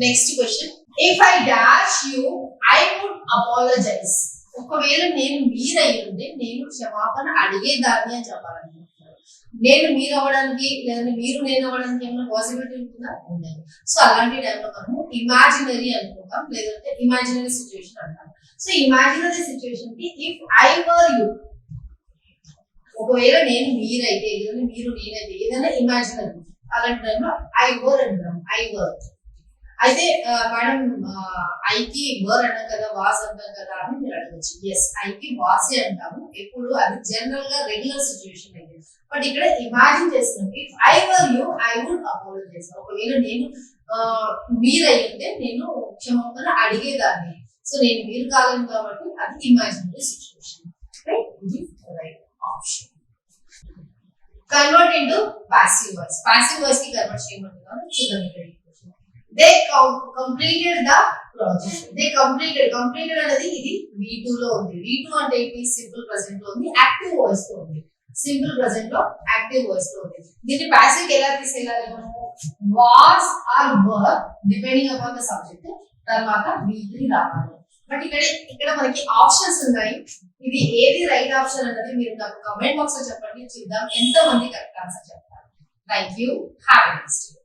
Next question, if I dash you I would apologize. ఒకవేళ నేను మీరై ఉంటే నేను క్షమాపణ అడిగేదాన్ని అని చెప్పాలనుకుంటున్నాను. నేను మీరు అవ్వడానికి లేదంటే మీరు నేను అవ్వడానికి ఏమైనా పాసిబిలిటీ ఉంటుందా? ఉండదు. సో అలాంటి టైంలో మనము ఇమాజినరీ అనుకుంటాం, లేదంటే ఇమాజినరీ సిచ్యువేషన్ అంటాం. సో ఇమాజినరీ సిచ్యువేషన్ కి ఇఫ్ ఐ వర్ యూ, ఒకవేళ నేను మీరైతే లేదంటే మీరు నేనైతే ఏదైనా ఇమాజినరీ, అలాంటి టైంలో ఐ వర్ అంటాం. ఐ వర్ అయితే మేడం ఐకి వర్ అంటాం కదా, వాస్ అంటాం కదా అని మీరు అడగచ్చు. ఎస్, ఐకి వాసే అంటాము ఎప్పుడు, అది జనరల్ గా రెగ్యులర్ సిచ్యువేషన్ అయితే. బట్ ఇక్కడ ఇమాజిన్ చేస్తున్నాం, if I were you I would apologize. ఒకవేళ నేను మీరై ఉంటే నేను క్షమాపణ అడిగేదాన్ని. సో నేను మీరు కాలేను కాబట్టి అది ఇమాజినరీ సిచ్యువేషన్. ఇది right option. Convert into passive voice. Passive voice కి కన్వర్ట్ చేయమంటున్నాను, చూడండి. They completed the project. They completed అనేది ఇది V2 లో ఉంది. V2 అంటే ఏంటి? సింపుల్ ప్రెజెంట్ లో ఉంది, యాక్టివ్ వాయిస్ లో ఉంది. సింపుల్ ప్రెజెంట్ లో యాక్టివ్ వాయిస్ లో ఉంది. దీన్ని పాసివ్ కి ఎలా తీసుకెళ్ళాలి మనము? was or were depending upon the subject, తర్వాత V3 రావాలి. బట్ ఇక్కడ మనకి ఆప్షన్స్ ఉన్నాయి. ఇది ఏది రైట్ ఆప్షన్ అన్నది మీరు నాకు కమెంట్ బాక్స్ లో చెప్పండి, చూద్దాం ఎంత మంది కరెక్ట్ ఆన్సర్ చెప్తారు. Thank you, have a nice day.